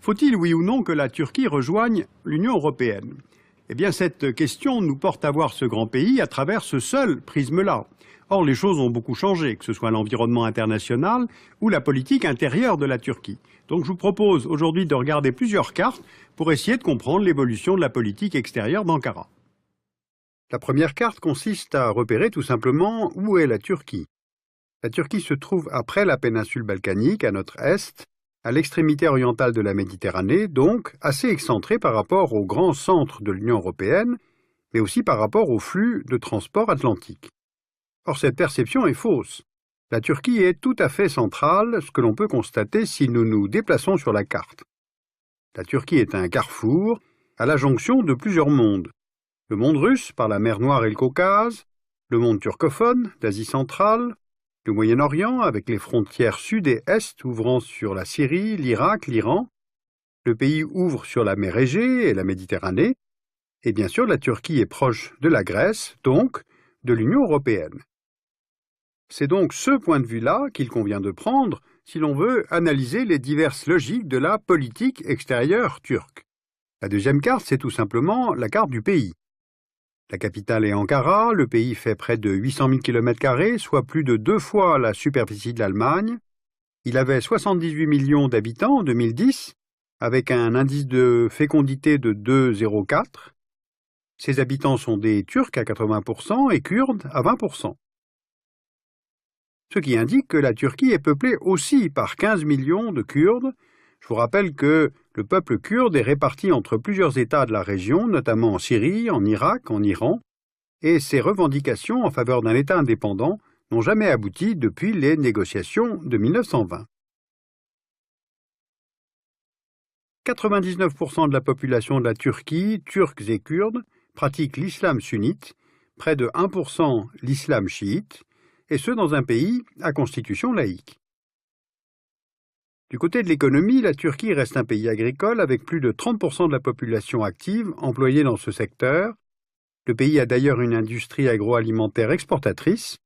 Faut-il, oui ou non, que la Turquie rejoigne l'Union européenne? Eh bien, cette question nous porte à voir ce grand pays à travers ce seul prisme-là. Or, les choses ont beaucoup changé, que ce soit l'environnement international ou la politique intérieure de la Turquie. Donc, je vous propose aujourd'hui de regarder plusieurs cartes pour essayer de comprendre l'évolution de la politique extérieure d'Ankara. La première carte consiste à repérer tout simplement où est la Turquie. La Turquie se trouve après la péninsule balkanique, à notre est, à l'extrémité orientale de la Méditerranée, donc assez excentrée par rapport au grand centre de l'Union européenne, mais aussi par rapport au flux de transport atlantique. Or, cette perception est fausse. La Turquie est tout à fait centrale, ce que l'on peut constater si nous nous déplaçons sur la carte. La Turquie est un carrefour, à la jonction de plusieurs mondes. Le monde russe, par la mer Noire et le Caucase, le monde turcophone, d'Asie centrale, le Moyen-Orient, avec les frontières sud et est ouvrant sur la Syrie, l'Irak, l'Iran, le pays ouvre sur la mer Égée et la Méditerranée, et bien sûr la Turquie est proche de la Grèce, donc de l'Union européenne. C'est donc ce point de vue-là qu'il convient de prendre si l'on veut analyser les diverses logiques de la politique extérieure turque. La deuxième carte, c'est tout simplement la carte du pays. La capitale est Ankara, le pays fait près de 800 000 km², soit plus de 2 fois la superficie de l'Allemagne. Il avait 78 millions d'habitants en 2010, avec un indice de fécondité de 2,04. Ses habitants sont des Turcs à 80% et Kurdes à 20%. Ce qui indique que la Turquie est peuplée aussi par 15 millions de Kurdes. Je vous rappelle que le peuple kurde est réparti entre plusieurs États de la région, notamment en Syrie, en Irak, en Iran, et ses revendications en faveur d'un État indépendant n'ont jamais abouti depuis les négociations de 1920. 99% de la population de la Turquie, Turcs et Kurdes, pratique l'islam sunnite, près de 1% l'islam chiite, et ce dans un pays à constitution laïque. Du côté de l'économie, la Turquie reste un pays agricole avec plus de 30% de la population active employée dans ce secteur. Le pays a d'ailleurs une industrie agroalimentaire exportatrice.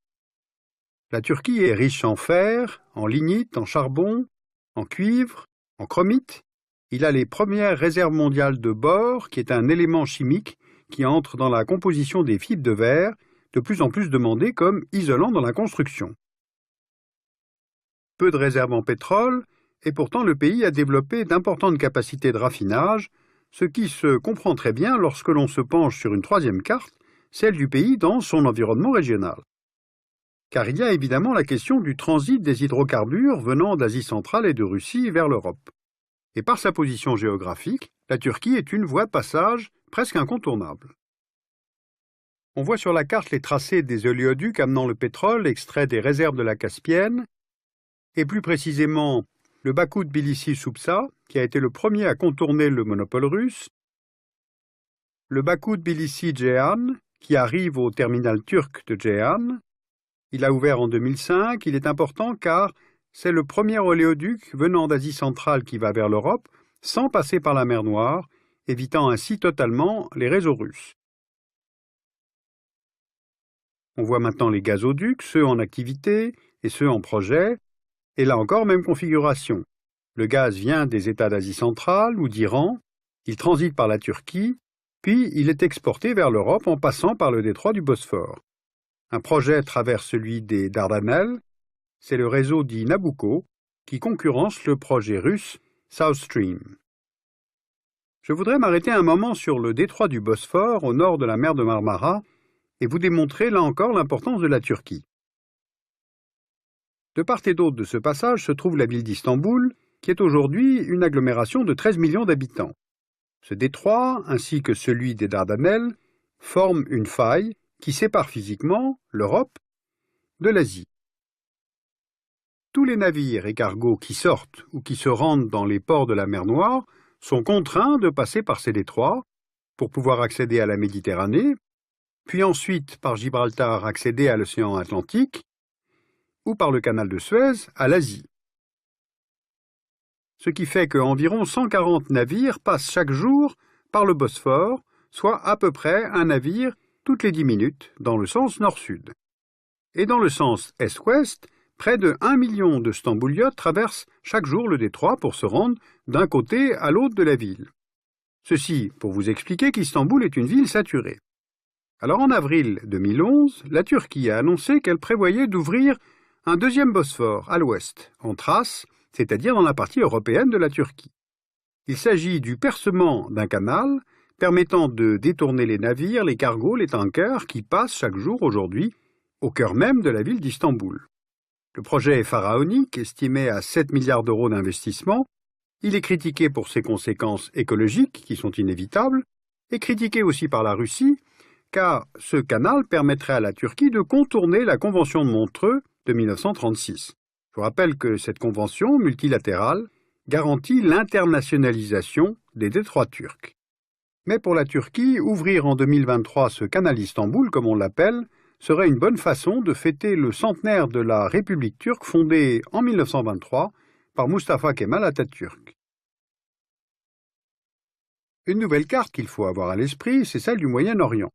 La Turquie est riche en fer, en lignite, en charbon, en cuivre, en chromite. Il a les premières réserves mondiales de bore, qui est un élément chimique qui entre dans la composition des fibres de verre, de plus en plus demandé comme isolant dans la construction. Peu de réserves en pétrole, et pourtant le pays a développé d'importantes capacités de raffinage, ce qui se comprend très bien lorsque l'on se penche sur une troisième carte, celle du pays dans son environnement régional. Car il y a évidemment la question du transit des hydrocarbures venant d'Asie centrale et de Russie vers l'Europe. Et par sa position géographique, la Turquie est une voie de passage presque incontournable. On voit sur la carte les tracés des oléoducs amenant le pétrole extrait des réserves de la Caspienne, et plus précisément le Bakou-Tbilissi-Soupsa, qui a été le premier à contourner le monopole russe, le Bakou-Tbilissi-Ceyhan, qui arrive au terminal turc de Ceyhan. Il a ouvert en 2005, il est important car c'est le premier oléoduc venant d'Asie centrale qui va vers l'Europe, sans passer par la mer Noire, évitant ainsi totalement les réseaux russes. On voit maintenant les gazoducs, ceux en activité et ceux en projet, et là encore, même configuration. Le gaz vient des États d'Asie centrale ou d'Iran, il transite par la Turquie, puis il est exporté vers l'Europe en passant par le détroit du Bosphore. Un projet traverse celui des Dardanelles, c'est le réseau dit Nabucco, qui concurrence le projet russe South Stream. Je voudrais m'arrêter un moment sur le détroit du Bosphore, au nord de la mer de Marmara, et vous démontrer là encore l'importance de la Turquie. De part et d'autre de ce passage se trouve la ville d'Istanbul, qui est aujourd'hui une agglomération de 13 millions d'habitants. Ce détroit, ainsi que celui des Dardanelles, forment une faille qui sépare physiquement l'Europe de l'Asie. Tous les navires et cargos qui sortent ou qui se rendent dans les ports de la mer Noire sont contraints de passer par ces détroits pour pouvoir accéder à la Méditerranée, puis ensuite par Gibraltar accéder à l'océan Atlantique, ou par le canal de Suez à l'Asie. Ce qui fait qu'environ 140 navires passent chaque jour par le Bosphore, soit à peu près un navire toutes les 10 minutes, dans le sens nord-sud. Et dans le sens est-ouest, Près de 1 million de Stambouliotes traversent chaque jour le détroit pour se rendre d'un côté à l'autre de la ville. Ceci pour vous expliquer qu'Istanbul est une ville saturée. Alors en avril 2011, la Turquie a annoncé qu'elle prévoyait d'ouvrir un deuxième Bosphore à l'ouest, en Thrace, c'est-à-dire dans la partie européenne de la Turquie. Il s'agit du percement d'un canal permettant de détourner les navires, les cargos, les tankers qui passent chaque jour aujourd'hui au cœur même de la ville d'Istanbul. Le projet est pharaonique, estimé à 7 milliards d'euros d'investissement. Il est critiqué pour ses conséquences écologiques qui sont inévitables, et critiqué aussi par la Russie, car ce canal permettrait à la Turquie de contourner la Convention de Montreux de 1936. Je vous rappelle que cette convention multilatérale garantit l'internationalisation des détroits turcs. Mais pour la Turquie, ouvrir en 2023 ce canal Istanbul, comme on l'appelle, serait une bonne façon de fêter le centenaire de la République turque fondée en 1923 par Mustafa Kemal Atatürk. Une nouvelle carte qu'il faut avoir à l'esprit, c'est celle du Moyen-Orient.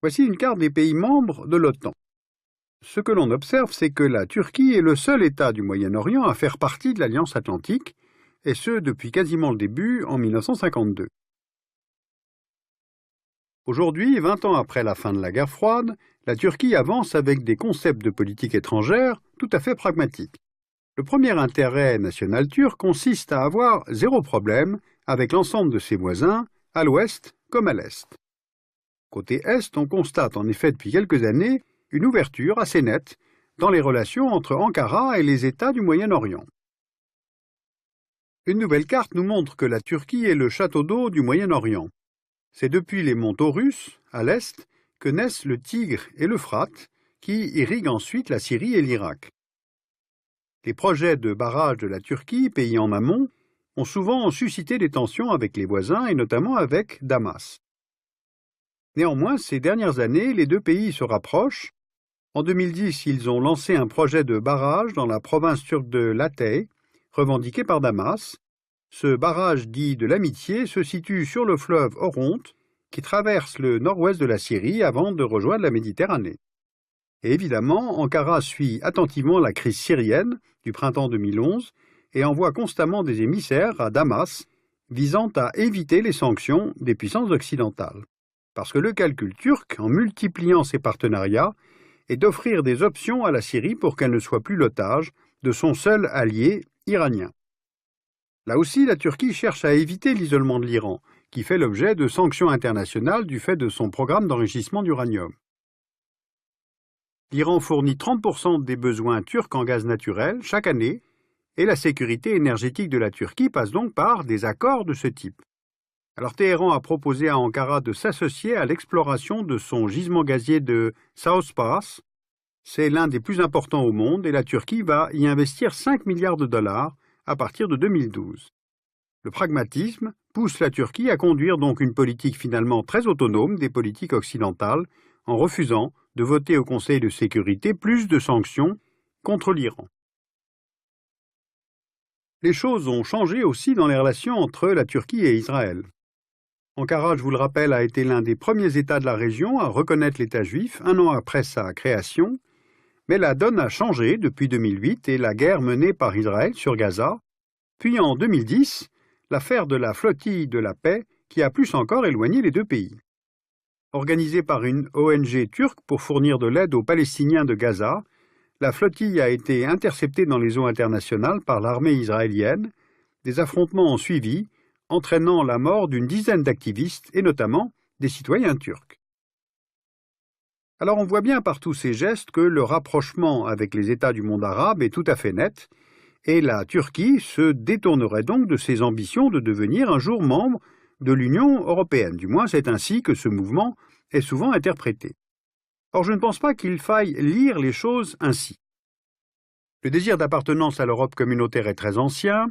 Voici une carte des pays membres de l'OTAN. Ce que l'on observe, c'est que la Turquie est le seul État du Moyen-Orient à faire partie de l'Alliance Atlantique, et ce depuis quasiment le début en 1952. Aujourd'hui, 20 ans après la fin de la guerre froide, la Turquie avance avec des concepts de politique étrangère tout à fait pragmatiques. Le premier intérêt national turc consiste à avoir zéro problème avec l'ensemble de ses voisins, à l'ouest comme à l'est. Côté est, on constate en effet depuis quelques années une ouverture assez nette dans les relations entre Ankara et les États du Moyen-Orient. Une nouvelle carte nous montre que la Turquie est le château d'eau du Moyen-Orient. C'est depuis les monts Taurus, à l'est, que naissent le Tigre et l'Euphrate, qui irriguent ensuite la Syrie et l'Irak. Les projets de barrage de la Turquie, pays en amont, ont souvent suscité des tensions avec les voisins et notamment avec Damas. Néanmoins, ces dernières années, les deux pays se rapprochent. En 2010, ils ont lancé un projet de barrage dans la province turque de Latay, revendiqué par Damas. Ce barrage dit de l'amitié se situe sur le fleuve Oronte, qui traverse le nord-ouest de la Syrie avant de rejoindre la Méditerranée. Et évidemment, Ankara suit attentivement la crise syrienne du printemps 2011 et envoie constamment des émissaires à Damas visant à éviter les sanctions des puissances occidentales. Parce que le calcul turc, en multipliant ses partenariats, est d'offrir des options à la Syrie pour qu'elle ne soit plus l'otage de son seul allié iranien. Là aussi, la Turquie cherche à éviter l'isolement de l'Iran, qui fait l'objet de sanctions internationales du fait de son programme d'enrichissement d'uranium. L'Iran fournit 30% des besoins turcs en gaz naturel chaque année, et la sécurité énergétique de la Turquie passe donc par des accords de ce type. Alors Téhéran a proposé à Ankara de s'associer à l'exploration de son gisement gazier de South Pass. C'est l'un des plus importants au monde et la Turquie va y investir 5 milliards de dollars à partir de 2012. Le pragmatisme pousse la Turquie à conduire donc une politique finalement très autonome des politiques occidentales en refusant de voter au Conseil de sécurité plus de sanctions contre l'Iran. Les choses ont changé aussi dans les relations entre la Turquie et Israël. Ankara, je vous le rappelle, a été l'un des premiers États de la région à reconnaître l'État juif un an après sa création, mais la donne a changé depuis 2008 et la guerre menée par Israël sur Gaza, puis en 2010, l'affaire de la flottille de la paix qui a plus encore éloigné les deux pays. Organisée par une ONG turque pour fournir de l'aide aux Palestiniens de Gaza, la flottille a été interceptée dans les eaux internationales par l'armée israélienne. Des affrontements ont suivi, entraînant la mort d'une dizaine d'activistes et notamment des citoyens turcs. Alors on voit bien par tous ces gestes que le rapprochement avec les États du monde arabe est tout à fait net, et la Turquie se détournerait donc de ses ambitions de devenir un jour membre de l'Union européenne. Du moins, c'est ainsi que ce mouvement est souvent interprété. Or, je ne pense pas qu'il faille lire les choses ainsi. Le désir d'appartenance à l'Europe communautaire est très ancien.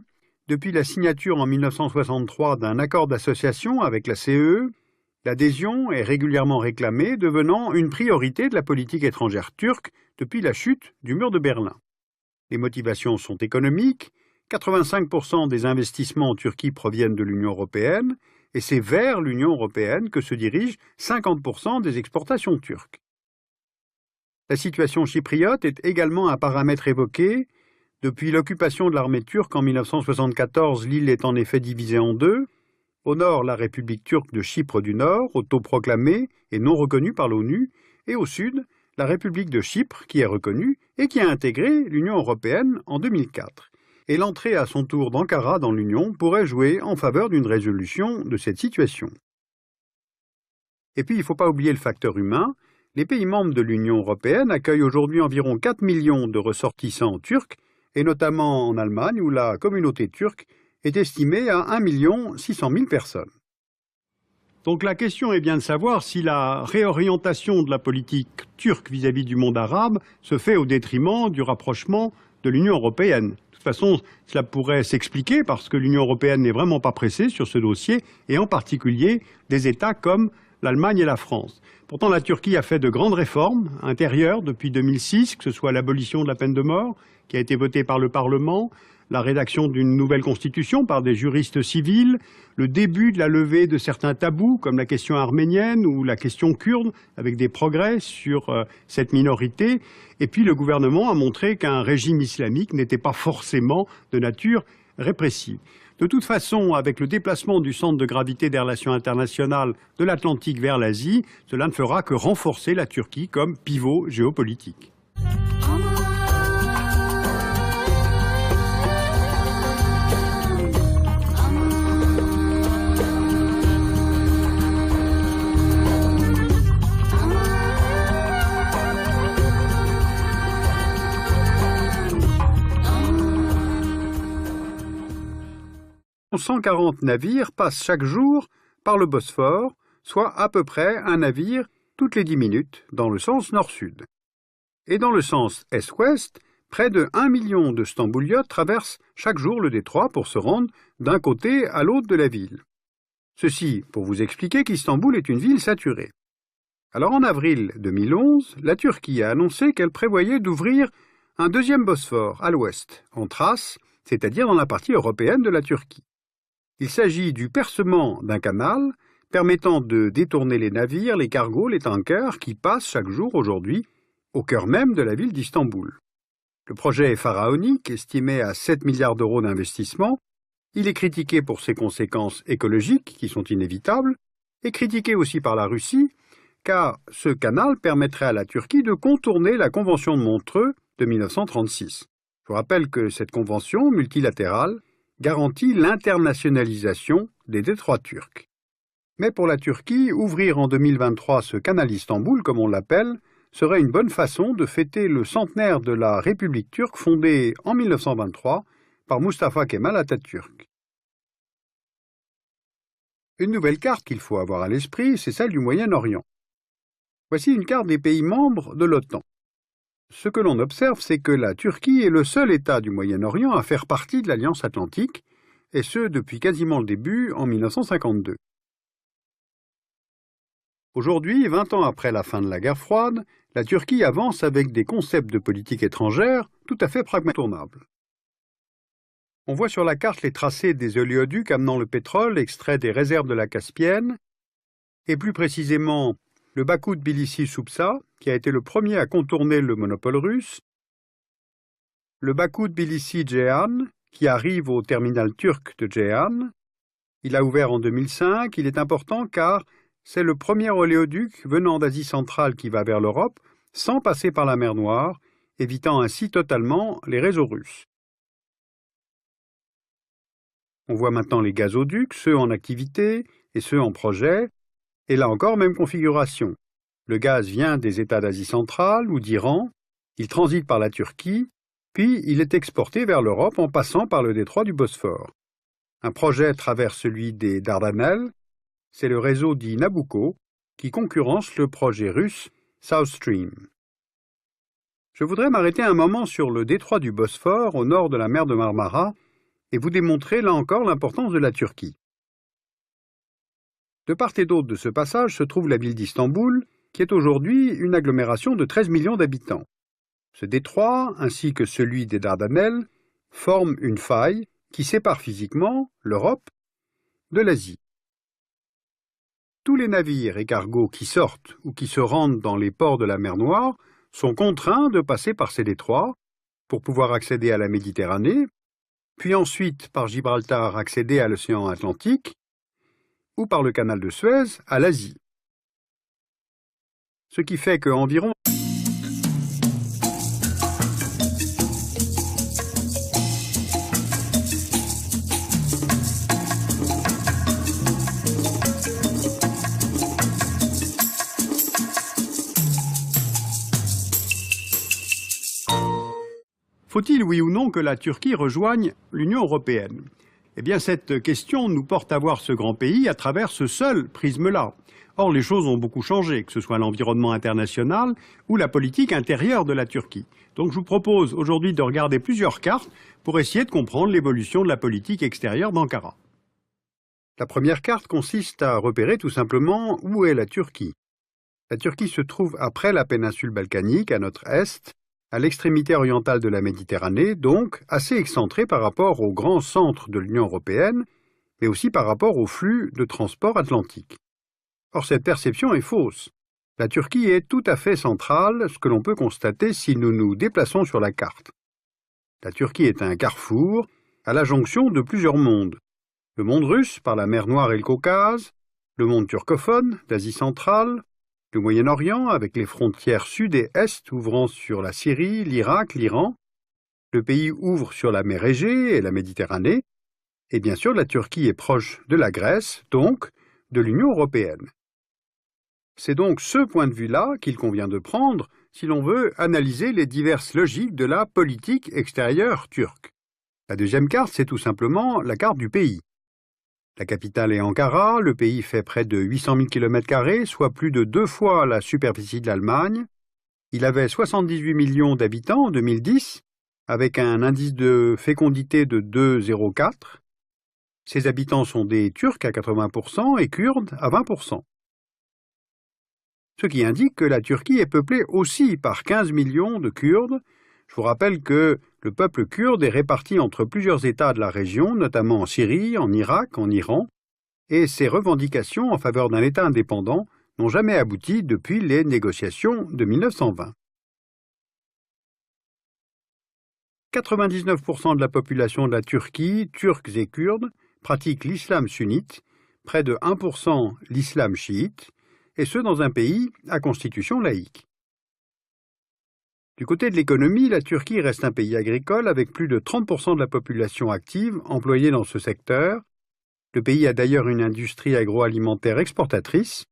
Depuis la signature en 1963 d'un accord d'association avec la CEE, l'adhésion est régulièrement réclamée, devenant une priorité de la politique étrangère turque depuis la chute du mur de Berlin. Les motivations sont économiques, 85% des investissements en Turquie proviennent de l'Union européenne, et c'est vers l'Union européenne que se dirigent 50% des exportations turques. La situation chypriote est également un paramètre évoqué. Depuis l'occupation de l'armée turque en 1974, l'île est en effet divisée en deux. Au nord, la République turque de Chypre du Nord, autoproclamée et non reconnue par l'ONU, et au sud, la République de Chypre, qui est reconnue et qui a intégré l'Union européenne en 2004. Et l'entrée à son tour d'Ankara dans l'Union pourrait jouer en faveur d'une résolution de cette situation. Et puis, il ne faut pas oublier le facteur humain. Les pays membres de l'Union européenne accueillent aujourd'hui environ 4 millions de ressortissants turcs, et notamment en Allemagne, où la communauté turque est estimée à 1 600 000 personnes. Donc la question est bien de savoir si la réorientation de la politique turque vis-à-vis du monde arabe se fait au détriment du rapprochement de l'Union européenne. De toute façon, cela pourrait s'expliquer parce que l'Union européenne n'est vraiment pas pressée sur ce dossier, et en particulier des États comme l'Allemagne et la France. Pourtant, la Turquie a fait de grandes réformes intérieures depuis 2006, que ce soit l'abolition de la peine de mort, qui a été votée par le Parlement, la rédaction d'une nouvelle constitution par des juristes civils, le début de la levée de certains tabous, comme la question arménienne ou la question kurde, avec des progrès sur cette minorité. Et puis le gouvernement a montré qu'un régime islamique n'était pas forcément de nature répressive. De toute façon, avec le déplacement du centre de gravité des relations internationales de l'Atlantique vers l'Asie, cela ne fera que renforcer la Turquie comme pivot géopolitique. « 140 navires passent chaque jour par le Bosphore, soit à peu près un navire toutes les 10 minutes, dans le sens nord-sud. Et dans le sens est-ouest, près de 1 million de stambouliotes traversent chaque jour le détroit pour se rendre d'un côté à l'autre de la ville. Ceci pour vous expliquer qu'Istanbul est une ville saturée. Alors en avril 2011, la Turquie a annoncé qu'elle prévoyait d'ouvrir un deuxième Bosphore à l'ouest, en Thrace, c'est-à-dire dans la partie européenne de la Turquie. Il s'agit du percement d'un canal permettant de détourner les navires, les cargos, les tankers qui passent chaque jour aujourd'hui au cœur même de la ville d'Istanbul. Le projet est pharaonique, estimé à 7 milliards d'euros d'investissement. Il est critiqué pour ses conséquences écologiques qui sont inévitables et critiqué aussi par la Russie car ce canal permettrait à la Turquie de contourner la Convention de Montreux de 1936. Je vous rappelle que cette convention multilatérale garantit l'internationalisation des détroits turcs. Mais pour la Turquie, ouvrir en 2023 ce canal Istanbul, comme on l'appelle, serait une bonne façon de fêter le centenaire de la République turque fondée en 1923 par Mustafa Kemal Atatürk. Une nouvelle carte qu'il faut avoir à l'esprit, c'est celle du Moyen-Orient. Voici une carte des pays membres de l'OTAN. Ce que l'on observe, c'est que la Turquie est le seul État du Moyen-Orient à faire partie de l'Alliance Atlantique, et ce depuis quasiment le début en 1952. Aujourd'hui, 20 ans après la fin de la guerre froide, la Turquie avance avec des concepts de politique étrangère tout à fait pragmatournables. On voit sur la carte les tracés des oléoducs amenant le pétrole extrait des réserves de la Caspienne, et plus précisément le Bakou-Tbilissi-Soupsa, qui a été le premier à contourner le monopole russe, le Bakou-Tbilissi-Ceyhan, qui arrive au terminal turc de Ceyhan. Il a ouvert en 2005, il est important car c'est le premier oléoduc venant d'Asie centrale qui va vers l'Europe, sans passer par la mer Noire, évitant ainsi totalement les réseaux russes. On voit maintenant les gazoducs, ceux en activité et ceux en projet, et là encore, même configuration. Le gaz vient des États d'Asie centrale ou d'Iran, il transite par la Turquie, puis il est exporté vers l'Europe en passant par le détroit du Bosphore. Un projet traverse celui des Dardanelles, c'est le réseau dit Nabucco, qui concurrence le projet russe South Stream. Je voudrais m'arrêter un moment sur le détroit du Bosphore au nord de la mer de Marmara et vous démontrer là encore l'importance de la Turquie. De part et d'autre de ce passage se trouve la ville d'Istanbul, qui est aujourd'hui une agglomération de 13 millions d'habitants. Ce détroit, ainsi que celui des Dardanelles, forment une faille qui sépare physiquement l'Europe de l'Asie. Tous les navires et cargos qui sortent ou qui se rendent dans les ports de la mer Noire sont contraints de passer par ces détroits pour pouvoir accéder à la Méditerranée, puis ensuite par Gibraltar accéder à l'océan Atlantique, ou par le canal de Suez à l'Asie. Ce qui fait qu'environ faut-il, oui ou non, que la Turquie rejoigne l'Union européenne? Eh bien, cette question nous porte à voir ce grand pays à travers ce seul prisme-là. Or, les choses ont beaucoup changé, que ce soit l'environnement international ou la politique intérieure de la Turquie. Donc, je vous propose aujourd'hui de regarder plusieurs cartes pour essayer de comprendre l'évolution de la politique extérieure d'Ankara. La première carte consiste à repérer tout simplement où est la Turquie. La Turquie se trouve après la péninsule balkanique, à notre est, à l'extrémité orientale de la Méditerranée, donc assez excentrée par rapport au grand centre de l'Union européenne, mais aussi par rapport au flux de transport atlantique. Or, cette perception est fausse. La Turquie est tout à fait centrale, ce que l'on peut constater si nous nous déplaçons sur la carte. La Turquie est un carrefour, à la jonction de plusieurs mondes. Le monde russe, par la mer Noire et le Caucase, le monde turcophone, d'Asie centrale, le Moyen-Orient, avec les frontières sud et est ouvrant sur la Syrie, l'Irak, l'Iran. Le pays ouvre sur la mer Égée et la Méditerranée. Et bien sûr, la Turquie est proche de la Grèce, donc de l'Union européenne. C'est donc ce point de vue-là qu'il convient de prendre si l'on veut analyser les diverses logiques de la politique extérieure turque. La deuxième carte, c'est tout simplement la carte du pays. La capitale est Ankara, le pays fait près de 800 000 km², soit plus de 2 fois la superficie de l'Allemagne. Il avait 78 millions d'habitants en 2010, avec un indice de fécondité de 2,04. Ses habitants sont des Turcs à 80% et Kurdes à 20%. Ce qui indique que la Turquie est peuplée aussi par 15 millions de Kurdes. Je vous rappelle que le peuple kurde est réparti entre plusieurs États de la région, notamment en Syrie, en Irak, en Iran, et ses revendications en faveur d'un État indépendant n'ont jamais abouti depuis les négociations de 1920. 99% de la population de la Turquie, Turcs et Kurdes, pratique l'islam sunnite, près de 1% l'islam chiite, et ce dans un pays à constitution laïque. Du côté de l'économie, la Turquie reste un pays agricole avec plus de 30% de la population active employée dans ce secteur. Le pays a d'ailleurs une industrie agroalimentaire exportatrice.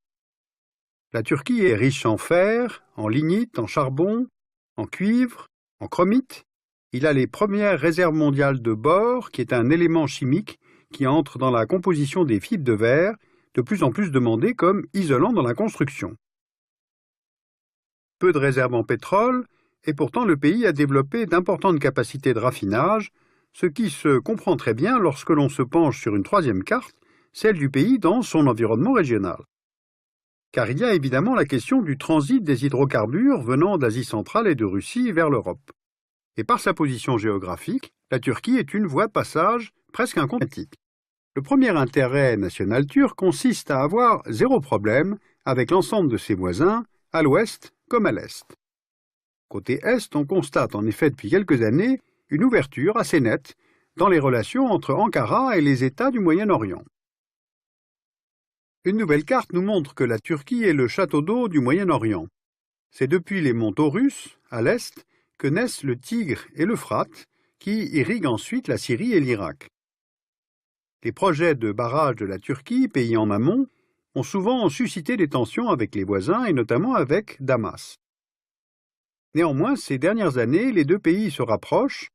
La Turquie est riche en fer, en lignite, en charbon, en cuivre, en chromite. Il a les premières réserves mondiales de bore, qui est un élément chimique qui entre dans la composition des fibres de verre, de plus en plus demandé comme isolant dans la construction. Peu de réserves en pétrole, et pourtant le pays a développé d'importantes capacités de raffinage, ce qui se comprend très bien lorsque l'on se penche sur une troisième carte, celle du pays dans son environnement régional. Car il y a évidemment la question du transit des hydrocarbures venant d'Asie centrale et de Russie vers l'Europe. Et par sa position géographique, la Turquie est une voie de passage presque incontestique. Le premier intérêt national turc consiste à avoir zéro problème avec l'ensemble de ses voisins, à l'ouest comme à l'est. Côté est, on constate en effet depuis quelques années une ouverture assez nette dans les relations entre Ankara et les États du Moyen-Orient. Une nouvelle carte nous montre que la Turquie est le château d'eau du Moyen-Orient. C'est depuis les monts Taurus, à l'est, que naissent le Tigre et l'Euphrate, qui irriguent ensuite la Syrie et l'Irak. Les projets de barrage de la Turquie, pays en amont, ont souvent suscité des tensions avec les voisins et notamment avec Damas. Néanmoins, ces dernières années, les deux pays se rapprochent.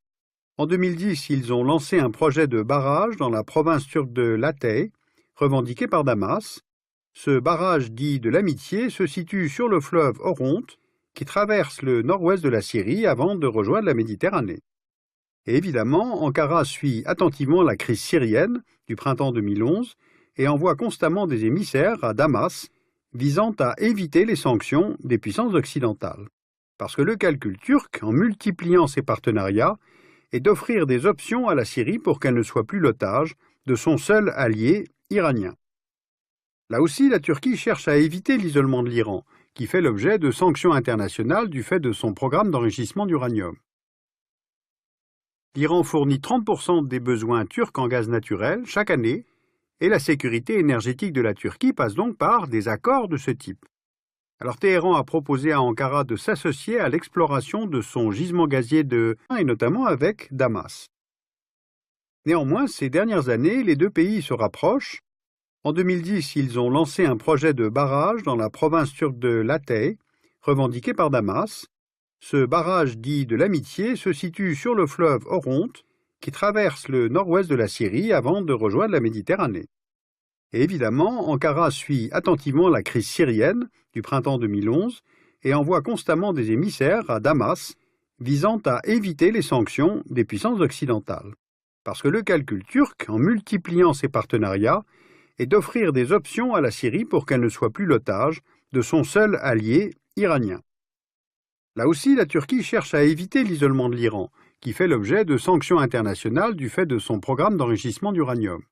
En 2010, ils ont lancé un projet de barrage dans la province turque de Latay, revendiqué par Damas. Ce barrage dit de l'amitié se situe sur le fleuve Oronte, qui traverse le nord-ouest de la Syrie avant de rejoindre la Méditerranée. Et évidemment, Ankara suit attentivement la crise syrienne du printemps 2011 et envoie constamment des émissaires à Damas visant à éviter les sanctions des puissances occidentales. Parce que le calcul turc, en multipliant ses partenariats, est d'offrir des options à la Syrie pour qu'elle ne soit plus l'otage de son seul allié iranien. Là aussi, la Turquie cherche à éviter l'isolement de l'Iran, qui fait l'objet de sanctions internationales du fait de son programme d'enrichissement d'uranium. L'Iran fournit 30% des besoins turcs en gaz naturel chaque année, et la sécurité énergétique de la Turquie passe donc par des accords de ce type. Alors Téhéran a proposé à Ankara de s'associer à l'exploration de son gisement gazier et notamment avec Damas. Néanmoins, ces dernières années, les deux pays se rapprochent. En 2010, ils ont lancé un projet de barrage dans la province turque de Latay, revendiqué par Damas. Ce barrage dit de l'amitié se situe sur le fleuve Oronte, qui traverse le nord-ouest de la Syrie avant de rejoindre la Méditerranée. Et évidemment, Ankara suit attentivement la crise syrienne du printemps 2011 et envoie constamment des émissaires à Damas visant à éviter les sanctions des puissances occidentales. Parce que le calcul turc, en multipliant ses partenariats, est d'offrir des options à la Syrie pour qu'elle ne soit plus l'otage de son seul allié iranien. Là aussi, la Turquie cherche à éviter l'isolement de l'Iran, qui fait l'objet de sanctions internationales du fait de son programme d'enrichissement d'uranium.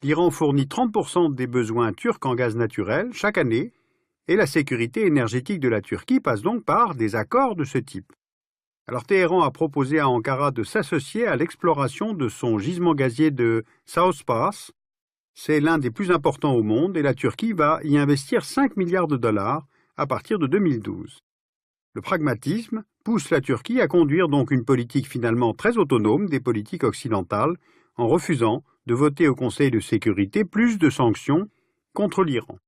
L'Iran fournit 30% des besoins turcs en gaz naturel chaque année, et la sécurité énergétique de la Turquie passe donc par des accords de ce type. Alors Téhéran a proposé à Ankara de s'associer à l'exploration de son gisement gazier de South Pass. C'est l'un des plus importants au monde et la Turquie va y investir 5 milliards de dollars à partir de 2012. Le pragmatisme pousse la Turquie à conduire donc une politique finalement très autonome des politiques occidentales en refusant de voter au Conseil de sécurité plus de sanctions contre l'Iran.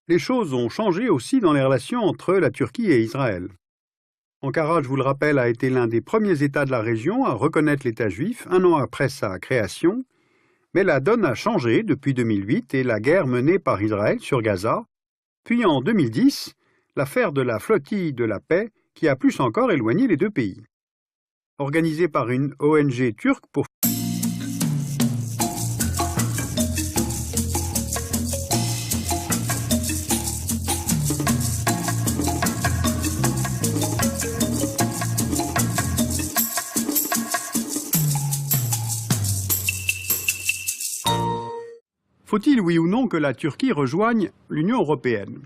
Les choses ont changé aussi dans les relations entre la Turquie et Israël. Ankara, je vous le rappelle, a été l'un des premiers États de la région à reconnaître l'État juif un an après sa création, mais la donne a changé depuis 2008 et la guerre menée par Israël sur Gaza, puis en 2010, l'affaire de la flottille de la paix qui a plus encore éloigné les deux pays. Organisée par une ONG turque pour Faut-il, oui ou non, que la Turquie rejoigne l'Union européenne?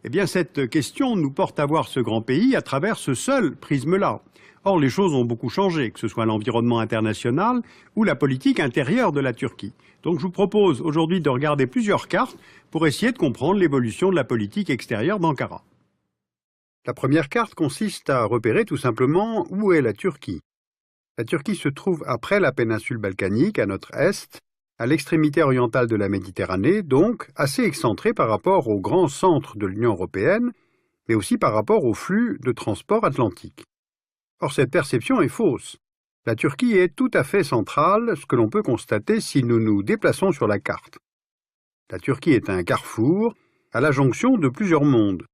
Eh bien, cette question nous porte à voir ce grand pays à travers ce seul prisme-là. Or, les choses ont beaucoup changé, que ce soit l'environnement international ou la politique intérieure de la Turquie. Donc, je vous propose aujourd'hui de regarder plusieurs cartes pour essayer de comprendre l'évolution de la politique extérieure d'Ankara. La première carte consiste à repérer tout simplement où est la Turquie. La Turquie se trouve après la péninsule balkanique, à notre est, à l'extrémité orientale de la Méditerranée, donc assez excentrée par rapport au grand centre de l'Union européenne, mais aussi par rapport au flux de transport atlantique. Or, cette perception est fausse. La Turquie est tout à fait centrale, ce que l'on peut constater si nous nous déplaçons sur la carte. La Turquie est un carrefour, à la jonction de plusieurs mondes.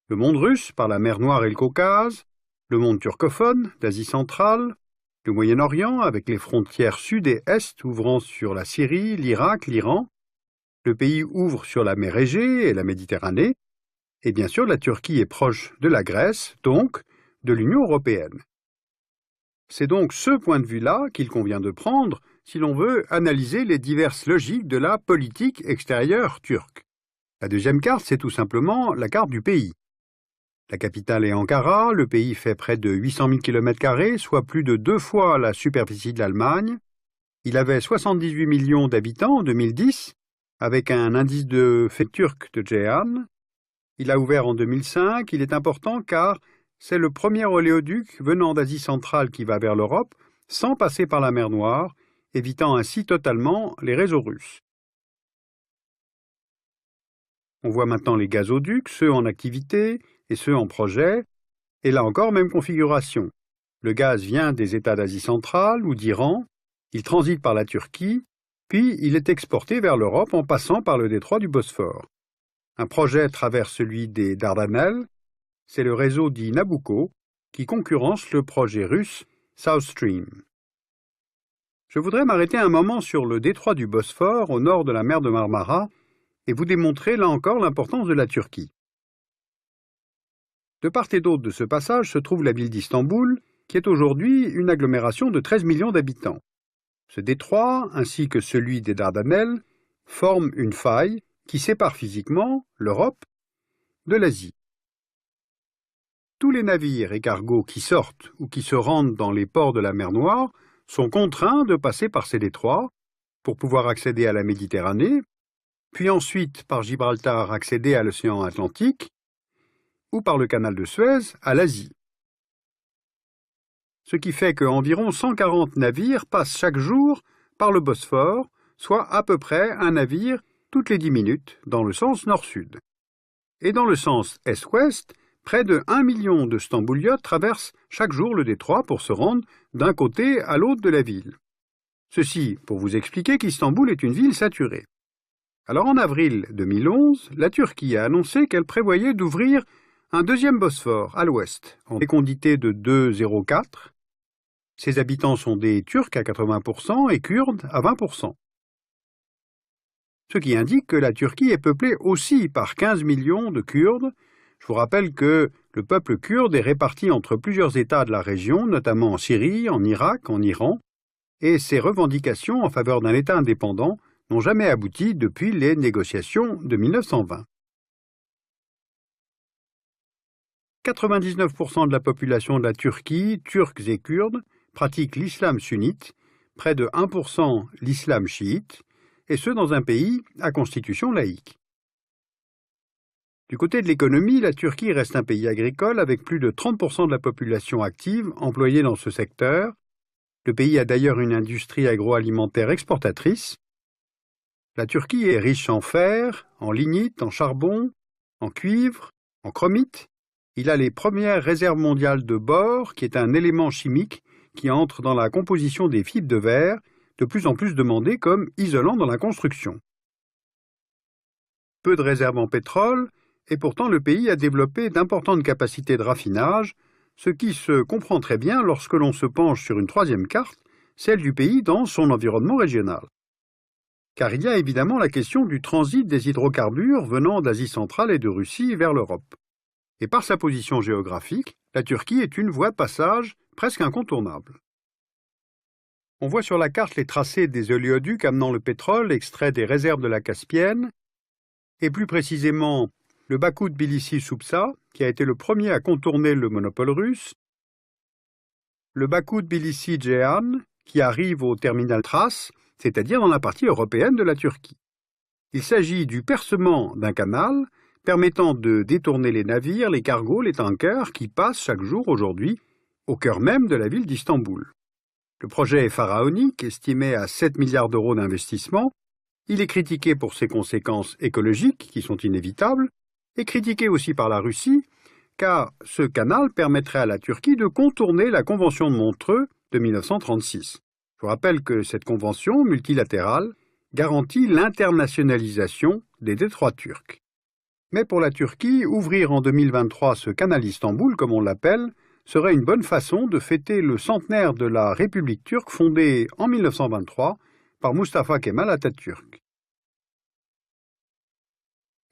Le monde russe, par la mer Noire et le Caucase, le monde turcophone, d'Asie centrale, le Moyen-Orient, avec les frontières sud et est ouvrant sur la Syrie, l'Irak, l'Iran. Le pays ouvre sur la mer Égée et la Méditerranée. Et bien sûr, la Turquie est proche de la Grèce, donc de l'Union européenne. C'est donc ce point de vue-là qu'il convient de prendre si l'on veut analyser les diverses logiques de la politique extérieure turque. La deuxième carte, c'est tout simplement la carte du pays. La capitale est Ankara, le pays fait près de 800 000 km², soit plus de 2 fois la superficie de l'Allemagne. Il avait 78 millions d'habitants en 2010, avec un indice de fait turc de Ceyhan. Il a ouvert en 2005, il est important car c'est le premier oléoduc venant d'Asie centrale qui va vers l'Europe, sans passer par la mer Noire, évitant ainsi totalement les réseaux russes. On voit maintenant les gazoducs, ceux en activité et ceux en projet, et là encore même configuration. Le gaz vient des États d'Asie centrale ou d'Iran, il transite par la Turquie, puis il est exporté vers l'Europe en passant par le détroit du Bosphore. Un projet traverse celui des Dardanelles, c'est le réseau dit Nabucco qui concurrence le projet russe South Stream. Je voudrais m'arrêter un moment sur le détroit du Bosphore au nord de la mer de Marmara et vous démontrer là encore l'importance de la Turquie. De part et d'autre de ce passage se trouve la ville d'Istanbul, qui est aujourd'hui une agglomération de 13 millions d'habitants. Ce détroit, ainsi que celui des Dardanelles, forment une faille qui sépare physiquement l'Europe de l'Asie. Tous les navires et cargos qui sortent ou qui se rendent dans les ports de la mer Noire sont contraints de passer par ces détroits pour pouvoir accéder à la Méditerranée, puis ensuite par Gibraltar accéder à l'océan Atlantique ou par le canal de Suez à l'Asie. Ce qui fait qu'environ 140 navires passent chaque jour par le Bosphore, soit à peu près un navire toutes les 10 minutes dans le sens nord-sud. Et dans le sens est-ouest, près de 1 million de stambouliotes traversent chaque jour le détroit pour se rendre d'un côté à l'autre de la ville. Ceci pour vous expliquer qu'Istanbul est une ville saturée. Alors en avril 2011, la Turquie a annoncé qu'elle prévoyait d'ouvrir un deuxième Bosphore à l'ouest, en fécondité de 2,04. Ses habitants sont des Turcs à 80% et Kurdes à 20%. Ce qui indique que la Turquie est peuplée aussi par 15 millions de Kurdes. Je vous rappelle que le peuple kurde est réparti entre plusieurs États de la région, notamment en Syrie, en Irak, en Iran, et ses revendications en faveur d'un État indépendant n'ont jamais abouti depuis les négociations de 1920. 99% de la population de la Turquie, Turcs et Kurdes, pratique l'islam sunnite, près de 1% l'islam chiite, et ce dans un pays à constitution laïque. Du côté de l'économie, la Turquie reste un pays agricole avec plus de 30% de la population active employée dans ce secteur. Le pays a d'ailleurs une industrie agroalimentaire exportatrice. La Turquie est riche en fer, en lignite, en charbon, en cuivre, en chromite. Il a les premières réserves mondiales de bore, qui est un élément chimique qui entre dans la composition des fibres de verre, de plus en plus demandé comme isolant dans la construction. Peu de réserves en pétrole, et pourtant le pays a développé d'importantes capacités de raffinage, ce qui se comprend très bien lorsque l'on se penche sur une troisième carte, celle du pays dans son environnement régional. Car il y a évidemment la question du transit des hydrocarbures venant d'Asie centrale et de Russie vers l'Europe. Et par sa position géographique, la Turquie est une voie de passage presque incontournable. On voit sur la carte les tracés des oléoducs amenant le pétrole extrait des réserves de la Caspienne, et plus précisément le Bakou-Tbilissi-Soupsa, qui a été le premier à contourner le monopole russe, le Bakou-Tbilissi-Ceyhan, qui arrive au terminal Thrace, c'est-à-dire dans la partie européenne de la Turquie. Il s'agit du percement d'un canal permettant de détourner les navires, les cargos, les tankers qui passent chaque jour aujourd'hui au cœur même de la ville d'Istanbul. Le projet est pharaonique, estimé à 7 milliards d'euros d'investissement. Il est critiqué pour ses conséquences écologiques, qui sont inévitables, et critiqué aussi par la Russie, car ce canal permettrait à la Turquie de contourner la Convention de Montreux de 1936. Je vous rappelle que cette convention multilatérale garantit l'internationalisation des détroits turcs. Mais pour la Turquie, ouvrir en 2023 ce canal Istanbul, comme on l'appelle, serait une bonne façon de fêter le centenaire de la République turque fondée en 1923 par Mustafa Kemal Atatürk.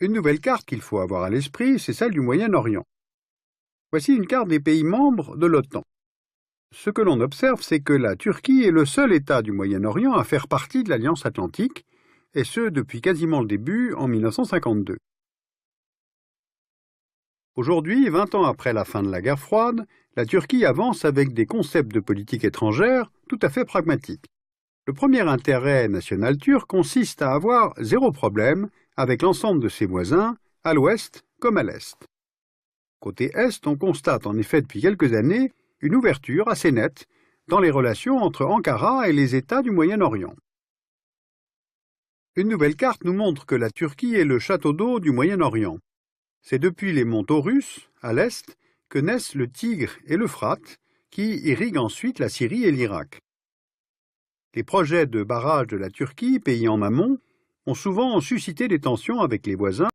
Une nouvelle carte qu'il faut avoir à l'esprit, c'est celle du Moyen-Orient. Voici une carte des pays membres de l'OTAN. Ce que l'on observe, c'est que la Turquie est le seul État du Moyen-Orient à faire partie de l'Alliance Atlantique, et ce depuis quasiment le début en 1952. Aujourd'hui, 20 ans après la fin de la guerre froide, la Turquie avance avec des concepts de politique étrangère tout à fait pragmatiques. Le premier intérêt national turc consiste à avoir zéro problème avec l'ensemble de ses voisins, à l'ouest comme à l'est. Côté est, on constate en effet depuis quelques années une ouverture assez nette dans les relations entre Ankara et les États du Moyen-Orient. Une nouvelle carte nous montre que la Turquie est le château d'eau du Moyen-Orient. C'est depuis les monts Taurus, à l'est, que naissent le Tigre et l'Euphrate, qui irriguent ensuite la Syrie et l'Irak. Les projets de barrages de la Turquie, pays en amont, ont souvent suscité des tensions avec les voisins,